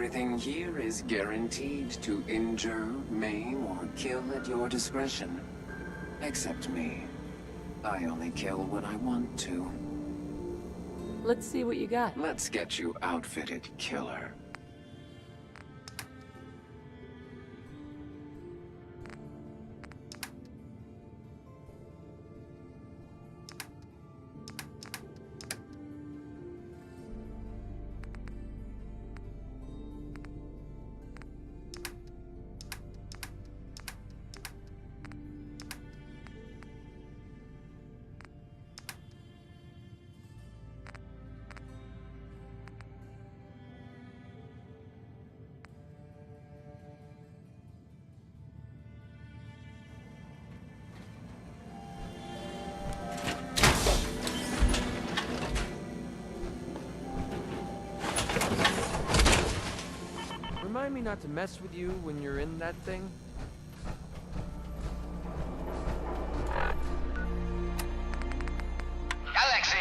Everything here is guaranteed to injure, maim, or kill at your discretion. Except me. I only kill when I want to. Let's see what you got. Let's get you outfitted, killer. Remind me not to mess with you when you're in that thing. Galaxy!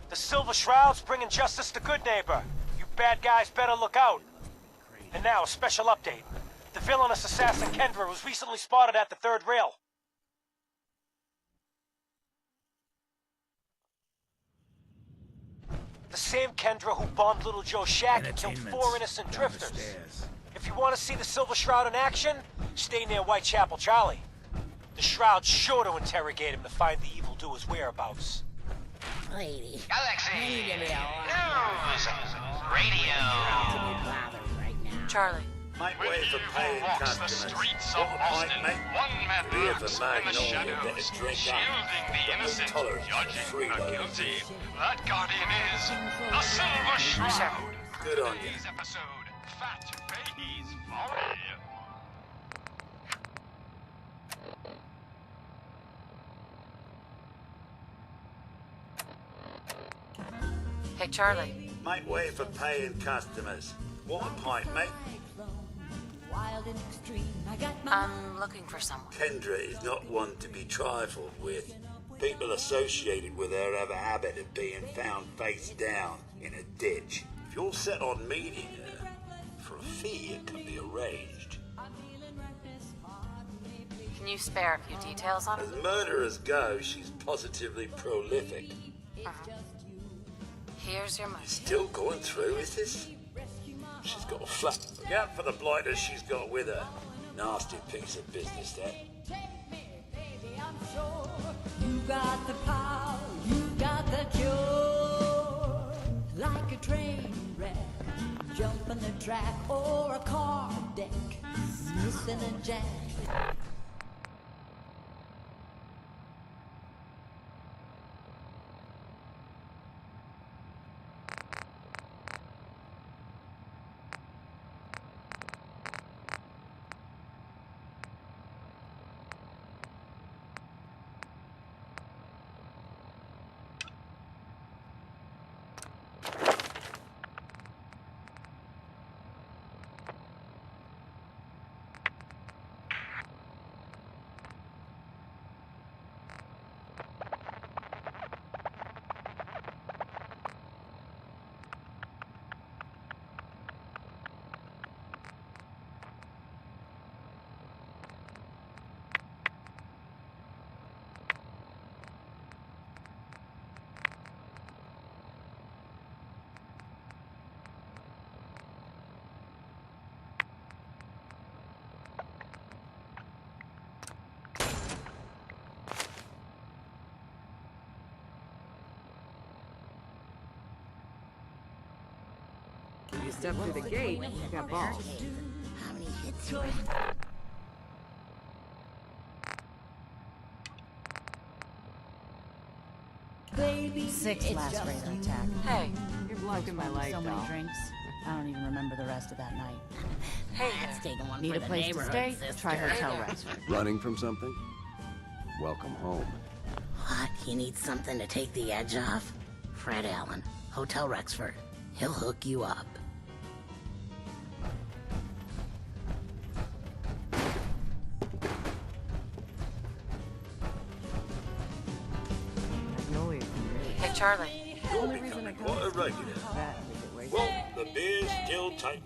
The Silver Shroud's bringing justice to Good Neighbor. You bad guys better look out. And now, a special update. The villainous assassin Kendra was recently spotted at the third rail. The same Kendra who bombed Little Joe shack and killed 4 innocent drifters. If you want to see the Silver Shroud in action, stay near Whitechapel Charlie. The Shroud's sure to interrogate him to find the evildoer's whereabouts. Lady. Galaxy! News! Radio! Charlie. Make way for paying customers. What a point, mate. We have a magnolia that is drink up. The tolerance for freeloaders. That guardian is the Silver Shroud. Good on you. Today's episode, Fat Baby's Folly. Hey, Charlie. Make way for paying customers. What a point, mate. I'm looking for someone. Kendra is not one to be trifled with. People associated with her have a habit of being found face down in a ditch. If you're set on meeting her, for a fee it can be arranged. Can you spare a few details on it? As murderers go, she's positively prolific. Here's your money. Still going through with this? She's got a flat. Look out for the blighters she's got with her. Nasty piece of business, that. You got the power, you got the cure. Like a train wreck, jumping the track, or a car deck, missing a jack. You step through the gate, you got balls. How many hits you have? Baby, 6 it's last just radar you. attack. Hey. You're blocking my light, So many doll. drinks, I don't even remember the rest of that night. Hey Let's there. take one Need for a the place to neighborhood, stay? sister. Try Hotel Hey there. Rexford. Running from something? Welcome home. What? You need something to take the edge off? Fred Allen, Hotel Rexford. He'll hook you up. Magnolia can Hey, Charlie. You're becoming quite a regular. that if it waits. Well, the the beer's still tight.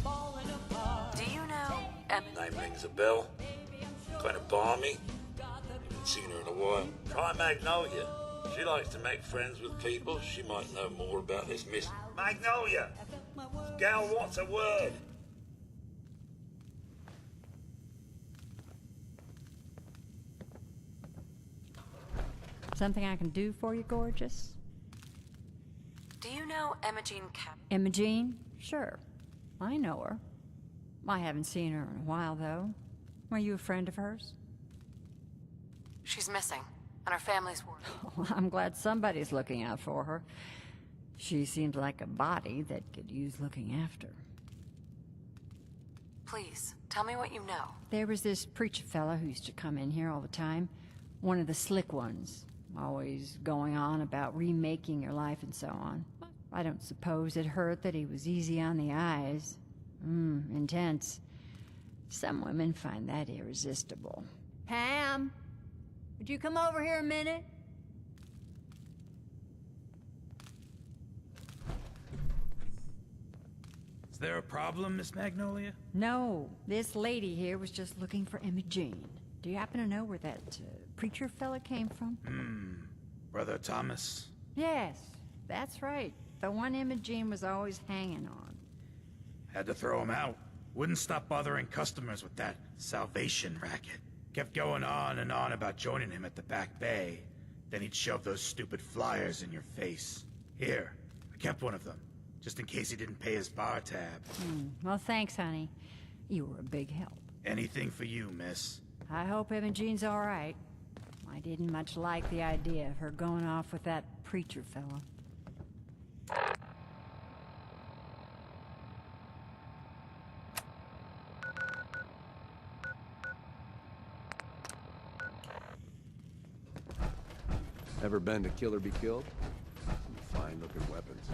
Do you know Name rings a bell. Kind of balmy. Haven't seen her in a while. Try Magnolia. She likes to make friends with people. She might know more about this Miss Magnolia. Gal wants a word. Something I can do for you, gorgeous? Do you know Imogene Cabot? Imogene? Sure. I know her. I haven't seen her in a while, though. Were you a friend of hers? She's missing, and her family's worried. Well, I'm glad somebody's looking out for her. She seems like a body that could use looking after. Please, tell me what you know. There was this preacher fella who used to come in here all the time. One of the slick ones. Always going on about remaking your life and so on. I don't suppose it hurt that he was easy on the eyes. Intense. Some women find that irresistible. Pam! Would you come over here a minute? Is there a problem, Miss Magnolia? No. This lady here was just looking for Imogene. Do you happen to know where that preacher fella came from? Brother Thomas? Yes, that's right. The one Imogene was always hanging on. Had to throw him out. Wouldn't stop bothering customers with that salvation racket. Kept going on and on about joining him at the back bay. Then he'd shove those stupid flyers in your face. Here, I kept one of them, just in case he didn't pay his bar tab. Well, thanks, honey. You were a big help. Anything for you, miss. I hope Imogene's all right. I didn't much like the idea of her going off with that preacher fella. Ever been to Kill or Be Killed? Some fine-looking weapons.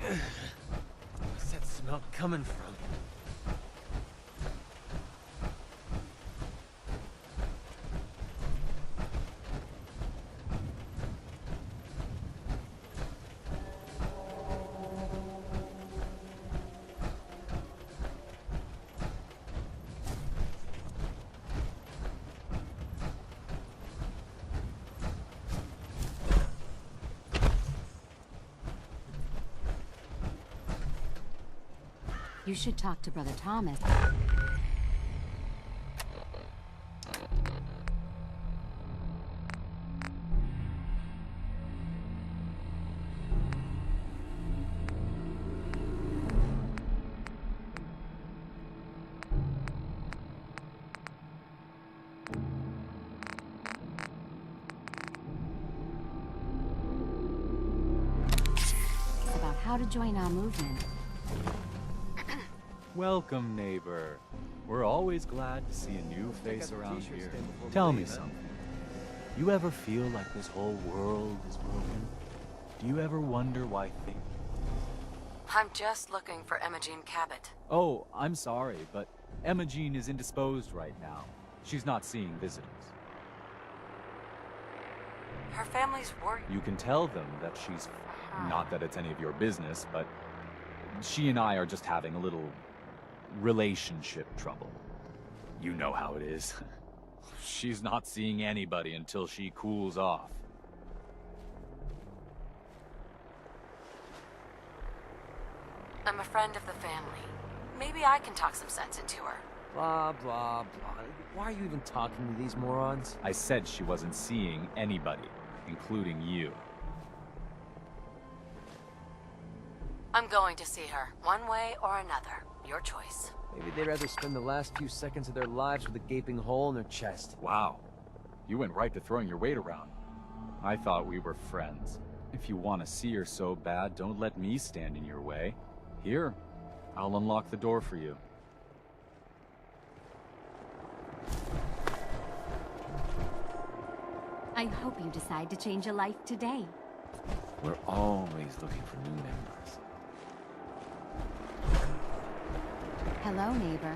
Where's that smell coming from? You should talk to Brother Thomas. It's about how to join our movement. Welcome, neighbor. We're always glad to see a new face around here. Tell me something. You ever feel like this whole world is broken? Do you ever wonder why things... I'm just looking for Imogene Cabot. Oh, I'm sorry, but Imogene is indisposed right now. She's not seeing visitors. Her family's worried. You can tell them that she's... Not that it's any of your business, but... She and I are just having a little... relationship trouble. You know how it is. She's not seeing anybody until she cools off. I'm a friend of the family. Maybe I can talk some sense into her. Blah, blah, blah. Why are you even talking to these morons? I said she wasn't seeing anybody, including you. I'm going to see her, one way or another. Your choice. Maybe they'd rather spend the last few seconds of their lives with a gaping hole in their chest. Wow. You went right to throwing your weight around. I thought we were friends. If you want to see her so bad, don't let me stand in your way. Here, I'll unlock the door for you. I hope you decide to change your life today. We're always looking for new members. Hello, neighbor.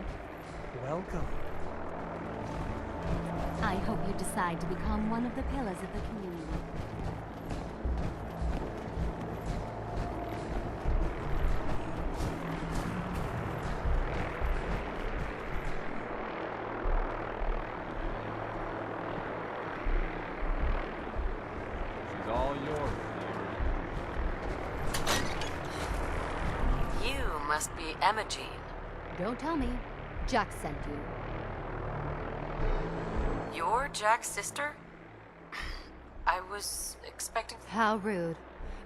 Welcome. I hope you decide to become one of the pillars of the community. She's all yours, neighbor. You must be Emma Jean. Don't tell me. Jack sent you. You're Jack's sister? I was expecting... How rude.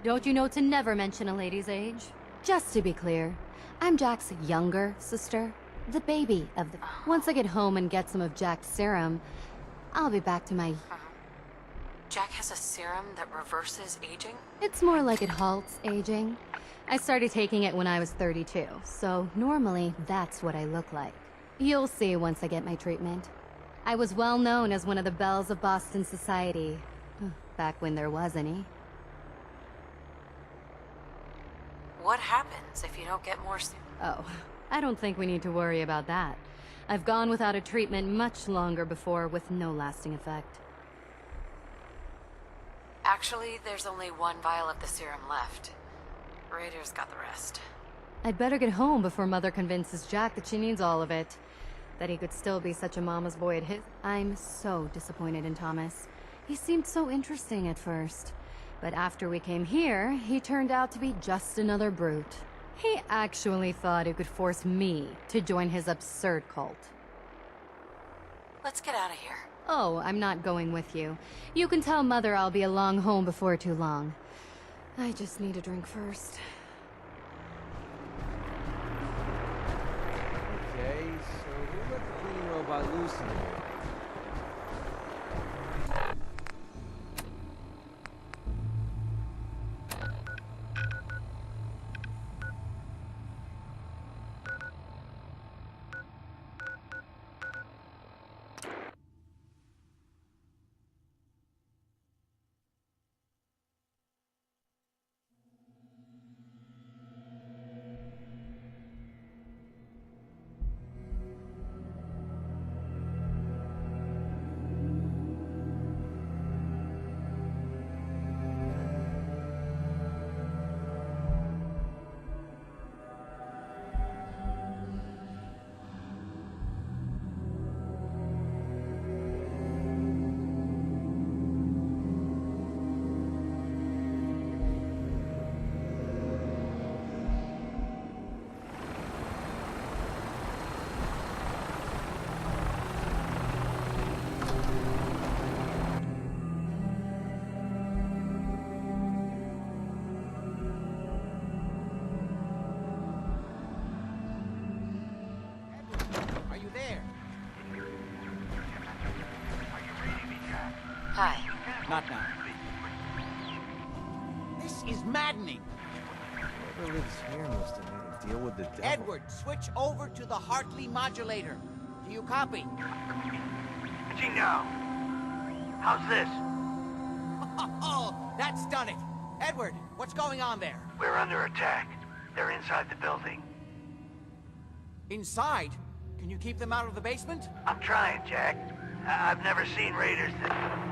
Don't you know to never mention a lady's age? Just to be clear, I'm Jack's younger sister. The baby of the... Once I get home and get some of Jack's serum, I'll be back to my... Jack has a serum that reverses aging? It's more like it halts aging. I started taking it when I was 32, so normally that's what I look like. You'll see once I get my treatment. I was well known as one of the belles of Boston society, back when there was any. What happens if you don't get more... Oh, I don't think we need to worry about that. I've gone without a treatment much longer before with no lasting effect. Actually, there's only one vial of the serum left. Raiders got the rest. I'd better get home before Mother convinces Jack that she needs all of it. That he could still be such a mama's boy at his... I'm so disappointed in Thomas. He seemed so interesting at first. But after we came here, he turned out to be just another brute. He actually thought he could force me to join his absurd cult. Let's get out of here. Oh, I'm not going with you. You can tell Mother I'll be along home before too long. I just need a drink first. Okay, so who let the cleaning robot loose in here? Hi. Not now. This is maddening. Whoever lives here must have made a deal with the devil. Edward, switch over to the Hartley modulator. Do you copy? Jingo. How's this? Oh, that's done it. Edward, what's going on there? We're under attack. They're inside the building. Inside? Can you keep them out of the basement? I'm trying, Jack. I've never seen raiders that...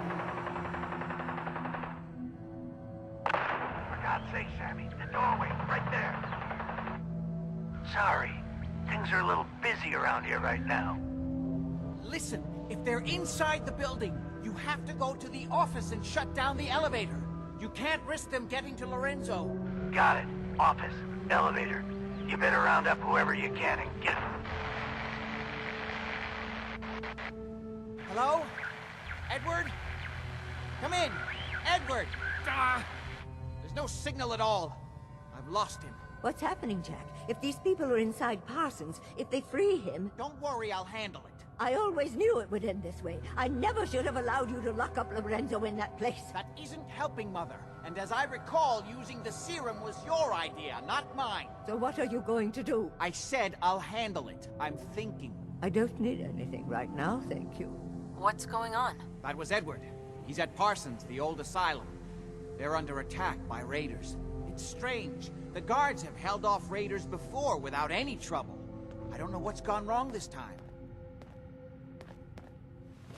For God's sake, Sammy, the doorway, right there. Sorry. Things are a little busy around here right now. Listen, If they're inside the building, you have to go to the office and shut down the elevator. You can't risk them getting to Lorenzo. Got it. Office. Elevator. You better round up whoever you can and get them. Hello? Edward? Come in! Edward! There's no signal at all. I've lost him. What's happening, Jack? If these people are inside Parsons, if they free him... Don't worry, I'll handle it. I always knew it would end this way. I never should have allowed you to lock up Lorenzo in that place. That isn't helping, Mother. And as I recall, using the serum was your idea, not mine. So what are you going to do? I said I'll handle it. I'm thinking. I don't need anything right now, thank you. What's going on? That was Edward. He's at Parsons, the old asylum. They're under attack by raiders. It's strange. The guards have held off raiders before without any trouble. I don't know what's gone wrong this time.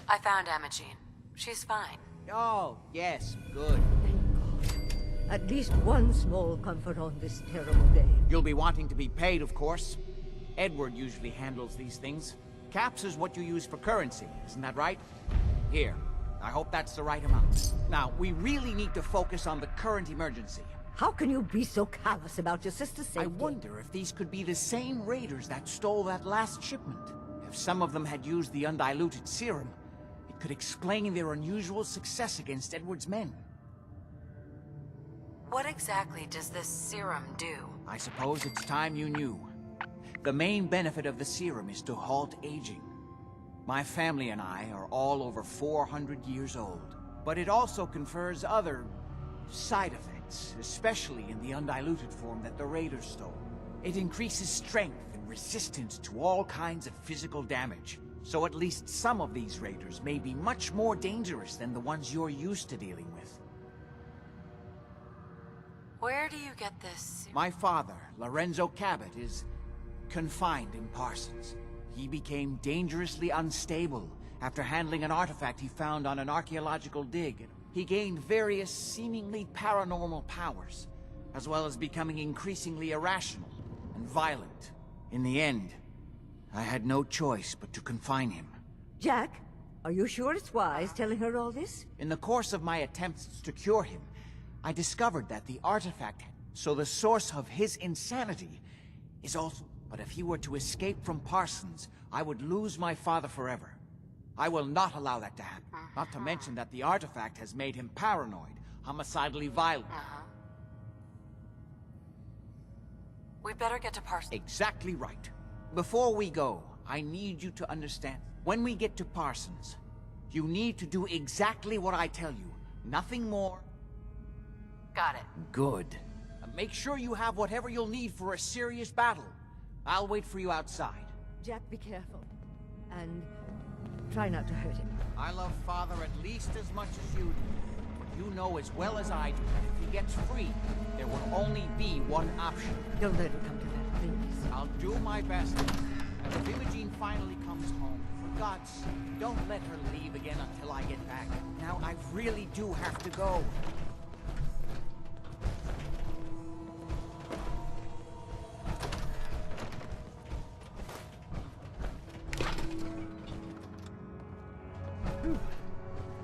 I found Emma Jean. She's fine. Oh, yes, good. Thank God. At least one small comfort on this terrible day. You'll be wanting to be paid, of course. Edward usually handles these things. Caps is what you use for currency, isn't that right? Here. I hope that's the right amount. Now, we really need to focus on the current emergency. How can you be so callous about your sister's safety? I wonder if these could be the same raiders that stole that last shipment. If some of them had used the undiluted serum, it could explain their unusual success against Edward's men. What exactly does this serum do? I suppose it's time you knew. The main benefit of the serum is to halt aging. My family and I are all over 400 years old. But it also confers other side effects, especially in the undiluted form that the raiders stole. It increases strength and resistance to all kinds of physical damage. So at least some of these raiders may be much more dangerous than the ones you're used to dealing with. Where do you get this? My father, Lorenzo Cabot, is confined in Parsons. He became dangerously unstable after handling an artifact he found on an archaeological dig. He gained various seemingly paranormal powers, as well as becoming increasingly irrational and violent. In the end, I had no choice but to confine him. Jack, are you sure it's wise telling her all this? In the course of my attempts to cure him, I discovered that the artifact, so the source of his insanity, is also... But if he were to escape from Parsons, I would lose my father forever. I will not allow that to happen. Not to mention that the artifact has made him paranoid, homicidally violent. We better get to Parsons. Exactly right. Before we go, I need you to understand. When we get to Parsons, you need to do exactly what I tell you. Nothing more. Got it. Good. And make sure you have whatever you'll need for a serious battle. I'll wait for you outside. Jack, be careful. And try not to hurt him. I love Father at least as much as you do. But you know as well as I do that if he gets free, there will only be one option. Don't let it come to that, please. I'll do my best. And if Imogene finally comes home, for God's sake, don't let her leave again until I get back. Now, I really do have to go.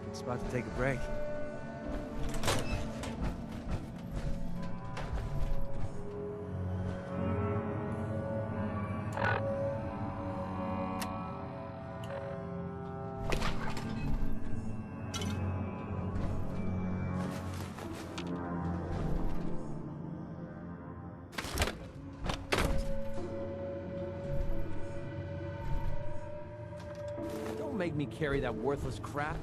It's about to take a break. Don't make me carry that worthless crap.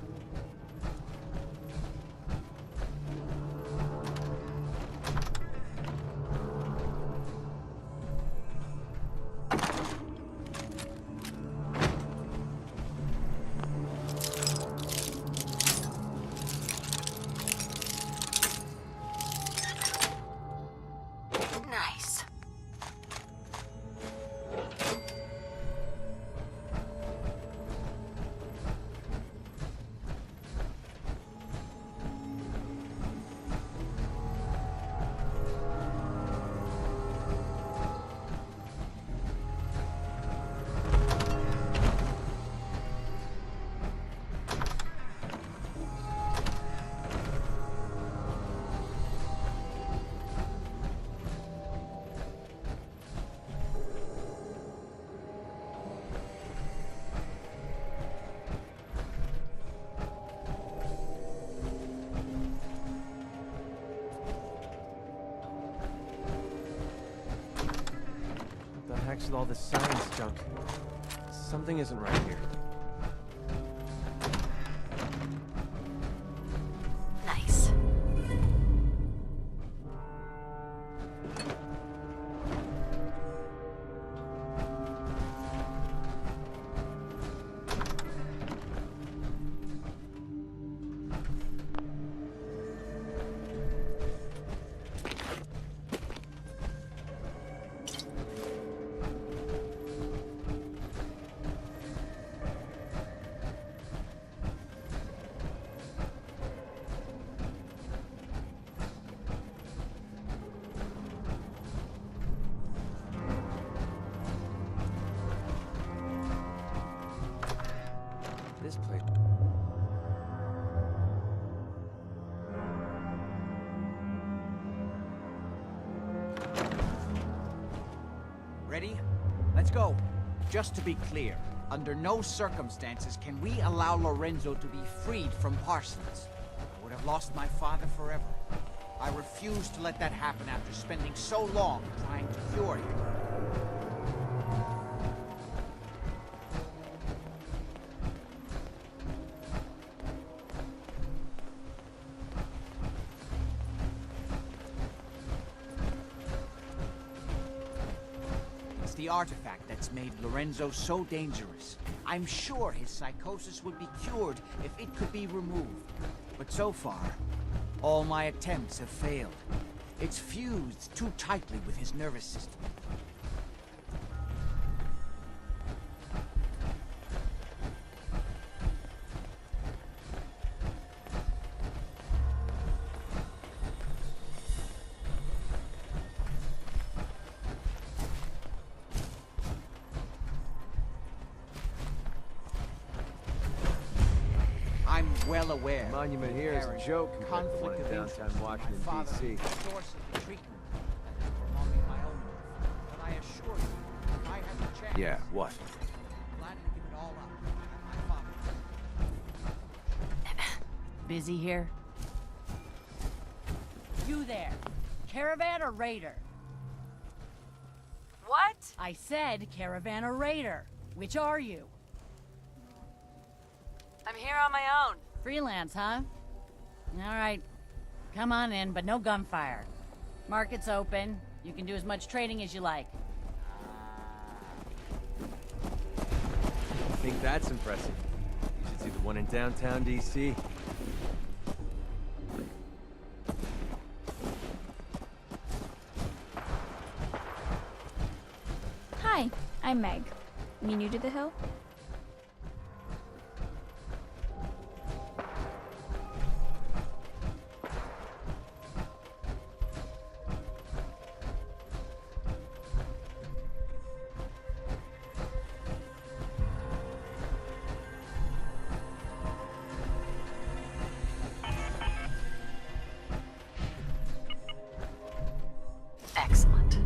Nice. racks with all this science junk. Something isn't right here. Nice. This place. Ready? Let's go. Just to be clear, under no circumstances can we allow Lorenzo to be freed from Parsons. I would have lost my father forever. I refuse to let that happen after spending so long trying to cure him. It's the artifact that's made Lorenzo so dangerous. I'm sure his psychosis would be cured if it could be removed. But so far, all my attempts have failed. It's fused too tightly with his nervous system. I'm well aware. The monument here is a joke compared to the one in downtown Washington, D.C. The source of the treatment that is prolonging my own life. But I assure you, if I had the chance, Yeah, what? I'd gladly give it all up. My father. Busy here? You there. Caravan or raider? What? I said caravan or raider. Which are you? I'm here on my own. Freelance, huh? All right. Come on in, but no gunfire. Market's open. You can do as much trading as you like. I think that's impressive. You should see the one in downtown D.C. Hi, I'm Meg. You new to the hill? Excellent.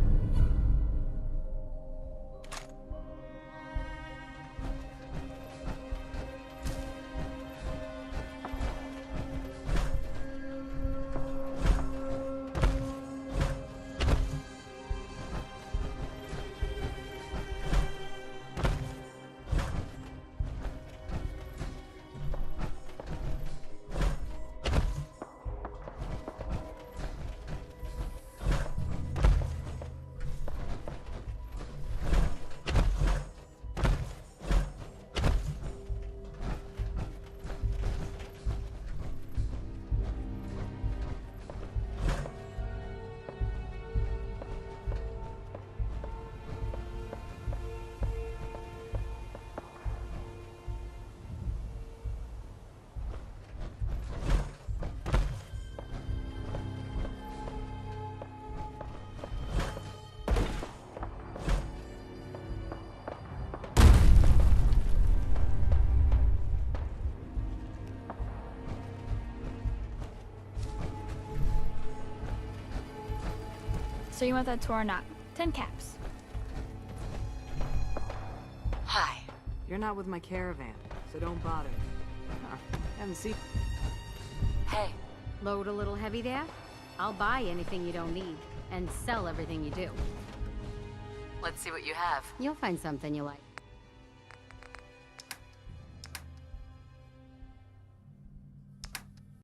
So you want that tour or not? 10 caps. Hi. You're not with my caravan, so don't bother. Haven't seen... Hey. Load a little heavy there? I'll buy anything you don't need, and sell everything you do. Let's see what you have. You'll find something you like.